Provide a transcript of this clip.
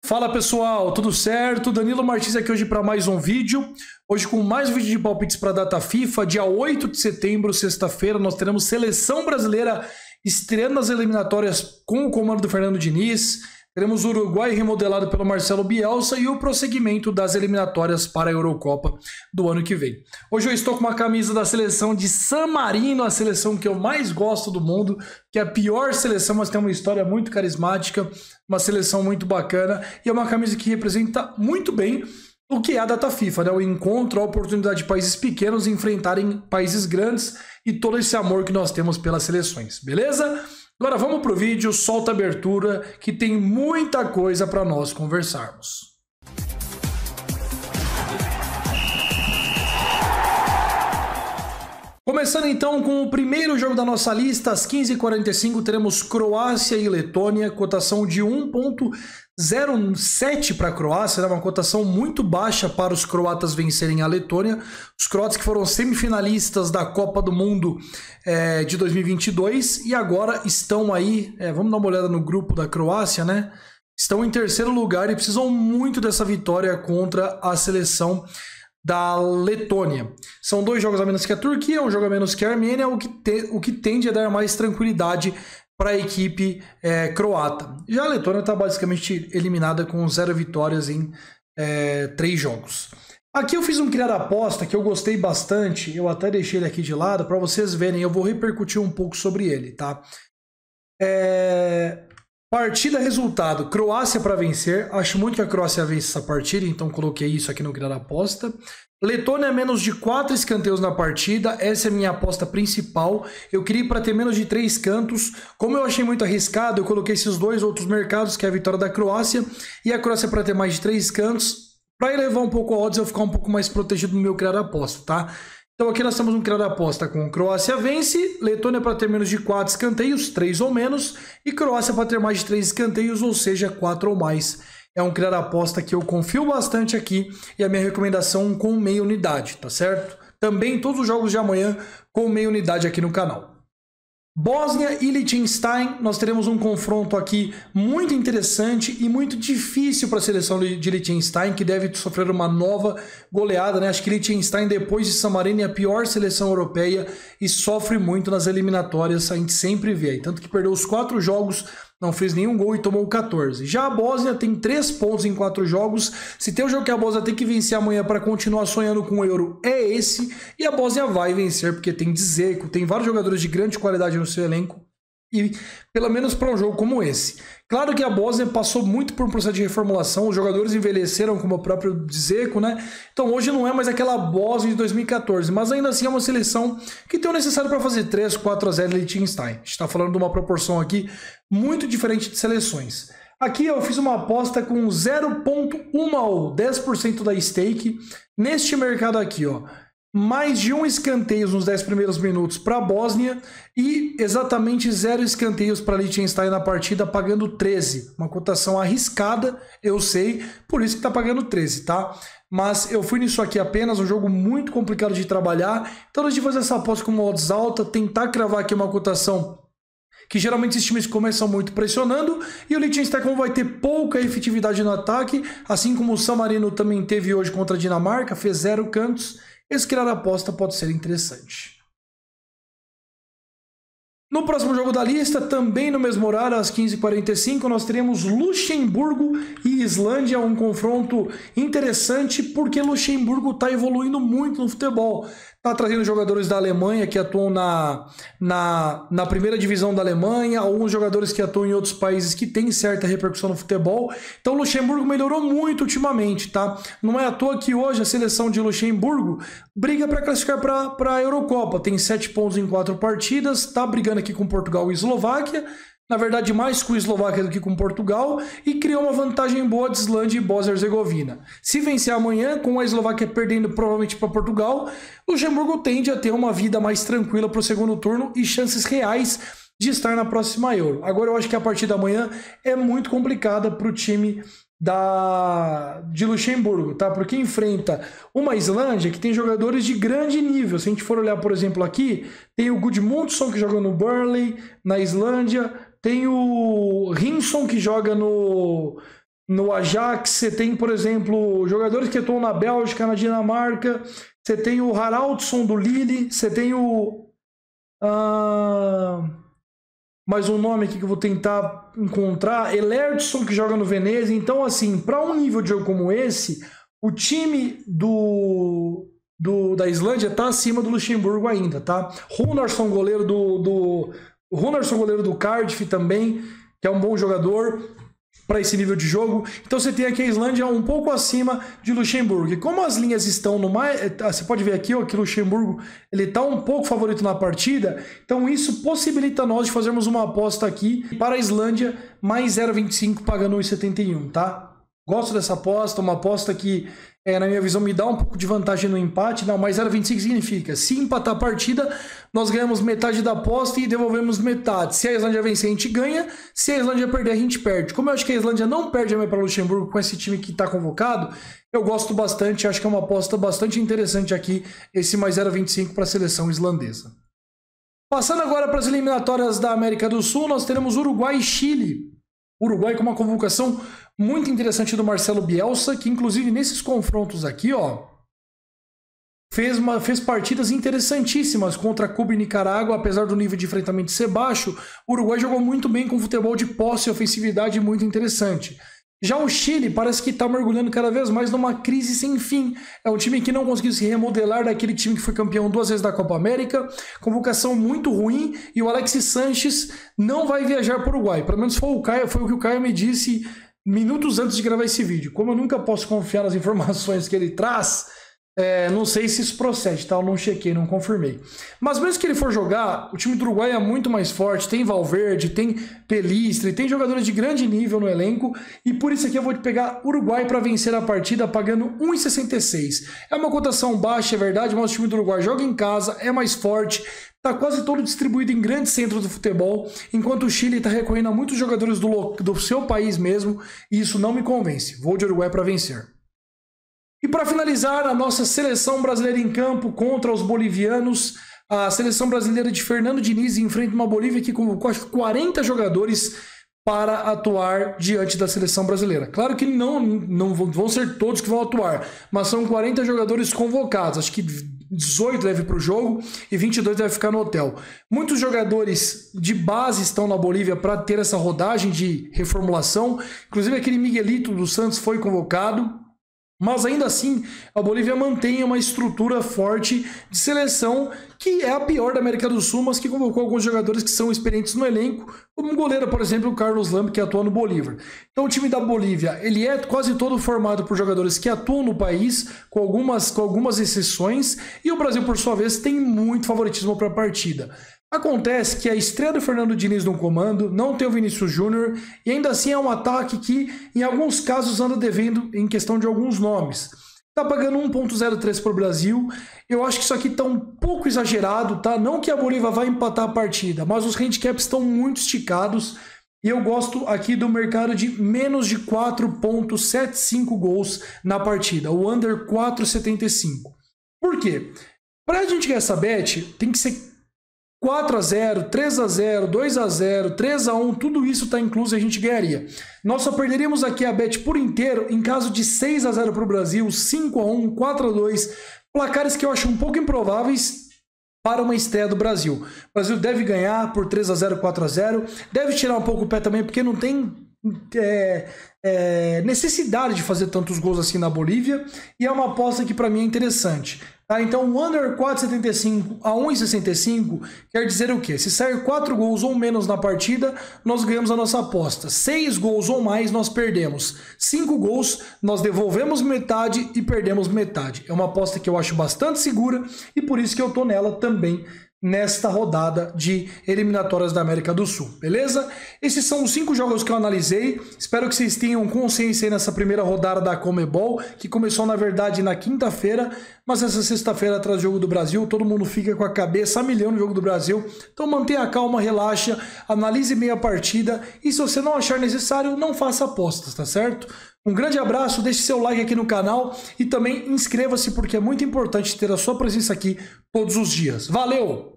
Fala pessoal, tudo certo? Danilo Martins aqui hoje para mais um vídeo. Hoje com mais um vídeo de palpites para a data FIFA, dia 8 de setembro, sexta-feira, nós teremos seleção brasileira estreando nas eliminatórias com o comando do Fernando Diniz. Teremos o Uruguai remodelado pelo Marcelo Bielsa e o prosseguimento das eliminatórias para a Eurocopa do ano que vem. Hoje eu estou com uma camisa da seleção de San Marino, a seleção que eu mais gosto do mundo, que é a pior seleção, mas tem uma história muito carismática, uma seleção muito bacana e é uma camisa que representa muito bem o que é a data FIFA, né? O encontro, a oportunidade de países pequenos enfrentarem países grandes e todo esse amor que nós temos pelas seleções, beleza? Agora vamos pro vídeo, solta a abertura, que tem muita coisa para nós conversarmos. Começando então com o primeiro jogo da nossa lista, às 15h45 teremos Croácia e Letônia, cotação de 1,07 para a Croácia, né? Uma cotação muito baixa para os croatas vencerem a Letônia. Os croatas que foram semifinalistas da Copa do Mundo de 2022 e agora estão aí, vamos dar uma olhada no grupo da Croácia, né? Estão em terceiro lugar e precisam muito dessa vitória contra a seleção da Letônia. São dois jogos a menos que a Turquia, um jogo a menos que a Armênia, o que tende a dar mais tranquilidade para a equipe croata. Já a Letônia está basicamente eliminada com 0 vitórias em 3 jogos. Aqui eu fiz um criar aposta que eu gostei bastante, eu até deixei ele aqui de lado para vocês verem, eu vou repercutir um pouco sobre ele, tá? Partida, resultado, Croácia para vencer, acho muito que a Croácia vence essa partida, então coloquei isso aqui no criar aposta. Letônia menos de 4 escanteios na partida, essa é a minha aposta principal, eu queria ir para ter menos de 3 cantos, como eu achei muito arriscado, eu coloquei esses dois outros mercados, que é a vitória da Croácia e a Croácia para ter mais de 3 cantos, para elevar um pouco a odds eu ficar um pouco mais protegido no meu criar aposta, tá? Então aqui nós temos um criar aposta com Croácia vence, Letônia para ter menos de 4 escanteios, 3 ou menos, e Croácia para ter mais de 3 escanteios, ou seja, 4 ou mais. É um criar aposta que eu confio bastante aqui e a minha recomendação com meia unidade, tá certo? Também todos os jogos de amanhã com meia unidade aqui no canal. Bósnia e Liechtenstein, nós teremos um confronto aqui muito interessante e muito difícil para a seleção de Liechtenstein, que deve sofrer uma nova goleada, né? Acho que Liechtenstein, depois de San Marino, é a pior seleção europeia e sofre muito nas eliminatórias, a gente sempre vê aí. Tanto que perdeu os 4 jogos, não fez nenhum gol e tomou 14. Já a Bósnia tem 3 pontos em 4 jogos. Se tem um jogo que a Bósnia tem que vencer amanhã para continuar sonhando com o Euro, é esse. E a Bósnia vai vencer, porque tem Dzeko, tem vários jogadores de grande qualidade no seu elenco. E pelo menos para um jogo como esse. Claro que a Bósnia passou muito por um processo de reformulação, os jogadores envelheceram, como o próprio Dzeko, né? Então hoje não é mais aquela Bósnia de 2014, mas ainda assim é uma seleção que tem o necessário para fazer 3, 4-0 em Liechtenstein. A gente está falando de uma proporção aqui muito diferente de seleções. Aqui eu fiz uma aposta com 0,1 ou 10% da stake neste mercado aqui, ó. Mais de 1 escanteio nos 10 primeiros minutos para a Bósnia e exatamente 0 escanteios para Liechtenstein na partida, pagando 13. Uma cotação arriscada, eu sei, por isso que está pagando 13, tá? Mas eu fui nisso aqui apenas, um jogo muito complicado de trabalhar. Então, antes de fazer essa aposta com uma odds alta, tentar cravar aqui uma cotação que geralmente esses times começam muito pressionando, e o Liechtenstein, como vai ter pouca efetividade no ataque, assim como o San Marino também teve hoje contra a Dinamarca, fez 0 cantos, esse criar aposta pode ser interessante. No próximo jogo da lista, também no mesmo horário, às 15h45, nós teremos Luxemburgo e Islândia, um confronto interessante, porque Luxemburgo está evoluindo muito no futebol. Está trazendo jogadores da Alemanha que atuam na primeira divisão da Alemanha, alguns jogadores que atuam em outros países que têm certa repercussão no futebol. Então o Luxemburgo melhorou muito ultimamente, tá? Não é à toa que hoje a seleção de Luxemburgo briga para classificar para a Eurocopa. Tem 7 pontos em 4 partidas, está brigando aqui com Portugal e Eslováquia. Na verdade, mais com a Eslováquia do que com Portugal, e criou uma vantagem boa de Islândia e Bósnia e Herzegovina. Se vencer amanhã, com a Eslováquia perdendo provavelmente para Portugal, o Luxemburgo tende a ter uma vida mais tranquila para o segundo turno e chances reais de estar na próxima Euro. Agora eu acho que a partir da manhã é muito complicada para o time de Luxemburgo, tá? Porque enfrenta uma Islândia que tem jogadores de grande nível. Se a gente for olhar, por exemplo, aqui, tem o Gudmundsson que joga no Burnley, na Islândia, tem o Hringsson que joga no no Ajax, você tem, por exemplo, jogadores que atuam na Bélgica, na Dinamarca, você tem o Haraldsson do Lille, você tem o... mais um nome aqui que eu vou tentar encontrar, Elertson, que joga no Venezia. Então, assim, para um nível de jogo como esse, o time da Islândia tá acima do Luxemburgo ainda, tá? Runarsson, goleiro do Cardiff também, que é um bom jogador para esse nível de jogo. Então você tem aqui a Islândia um pouco acima de Luxemburgo. E como as linhas estão no mais... Você pode ver aqui, ó, que Luxemburgo ele está um pouco favorito na partida. Então isso possibilita nós de fazermos uma aposta aqui para a Islândia, mais 0,25 pagando 1,71, tá? Gosto dessa aposta, uma aposta que, na minha visão, me dá um pouco de vantagem no empate. Não, mas 0,25 significa, se empatar a partida, nós ganhamos metade da aposta e devolvemos metade. Se a Islândia vencer, a gente ganha. Se a Islândia perder, a gente perde. Como eu acho que a Islândia não perde a para o Luxemburgo com esse time que está convocado, eu gosto bastante, acho que é uma aposta bastante interessante aqui, esse mais 0,25 para a seleção islandesa. Passando agora para as eliminatórias da América do Sul, nós teremos Uruguai e Chile. Uruguai com uma convocação muito interessante do Marcelo Bielsa, que inclusive nesses confrontos aqui, ó, fez partidas interessantíssimas contra Cuba e Nicarágua. Apesar do nível de enfrentamento ser baixo, o Uruguai jogou muito bem com futebol de posse e ofensividade muito interessante. Já o Chile parece que está mergulhando cada vez mais numa crise sem fim. É um time que não conseguiu se remodelar daquele time que foi campeão 2 vezes da Copa América. Convocação muito ruim e o Alexis Sanches não vai viajar para o Uruguai. Pelo menos foi o que o Caio me disse minutos antes de gravar esse vídeo. Como eu nunca posso confiar nas informações que ele traz, não sei se isso procede, tá? Eu não chequei, não confirmei. Mas mesmo que ele for jogar, o time do Uruguai é muito mais forte. Tem Valverde, tem Pelistri, tem jogadores de grande nível no elenco. E por isso aqui eu vou pegar Uruguai para vencer a partida pagando 1,66. É uma cotação baixa, é verdade, mas o time do Uruguai joga em casa, é mais forte. Está quase todo distribuído em grandes centros do futebol, enquanto o Chile está recorrendo a muitos jogadores do seu país mesmo. E isso não me convence. Vou de Uruguai para vencer. E para finalizar, a nossa seleção brasileira em campo contra os bolivianos. A seleção brasileira de Fernando Diniz enfrenta uma Bolívia que convocou 40 jogadores para atuar diante da seleção brasileira. Claro que não vão ser todos que vão atuar, mas são 40 jogadores convocados. Acho que 18 deve ir para o jogo e 22 deve ficar no hotel. Muitos jogadores de base estão na Bolívia para ter essa rodagem de reformulação. Inclusive aquele Miguelito do Santos foi convocado. Mas ainda assim, a Bolívia mantém uma estrutura forte de seleção que é a pior da América do Sul, mas que convocou alguns jogadores que são experientes no elenco, como um goleiro, por exemplo, o Carlos Lamp, que atua no Bolívar. Então o time da Bolívia, ele é quase todo formado por jogadores que atuam no país, com algumas exceções, e o Brasil, por sua vez, tem muito favoritismo para a partida. Acontece que a estreia do Fernando Diniz no comando, não tem o Vinícius Júnior, e ainda assim é um ataque que, em alguns casos, anda devendo em questão de alguns nomes. Tá pagando 1,03 para o Brasil. Eu acho que isso aqui tá um pouco exagerado, tá? Não que a Bolívia vai empatar a partida, mas os handicaps estão muito esticados. E eu gosto aqui do mercado de menos de 4,75 gols na partida, o under 4,75. Por quê? Para a gente ganhar essa bet, tem que ser 4-0, 3-0, 2-0, 3-1, tudo isso está incluso e a gente ganharia. Nós só perderíamos aqui a bet por inteiro em caso de 6-0 para o Brasil, 5-1, 4-2, placares que eu acho um pouco improváveis para uma estreia do Brasil. O Brasil deve ganhar por 3-0, 4-0, deve tirar um pouco o pé também porque não tem necessidade de fazer tantos gols assim na Bolívia, e é uma aposta que para mim é interessante. Tá, então o under 4,75 a 1,65 quer dizer o quê? Se sair 4 gols ou menos na partida, nós ganhamos a nossa aposta. 6 gols ou mais, nós perdemos. 5 gols, nós devolvemos metade e perdemos metade. É uma aposta que eu acho bastante segura e por isso que eu tô nela também nesta rodada de eliminatórias da América do Sul, beleza? Esses são os 5 jogos que eu analisei. Espero que vocês tenham consciência aí nessa primeira rodada da Conmebol, que começou na verdade na quinta-feira, mas essa sexta-feira traz jogo do Brasil, todo mundo fica com a cabeça a milhão no jogo do Brasil. Então mantenha a calma, relaxa, analise bem a partida e se você não achar necessário, não faça apostas, tá certo? Um grande abraço, deixe seu like aqui no canal e também inscreva-se porque é muito importante ter a sua presença aqui todos os dias. Valeu!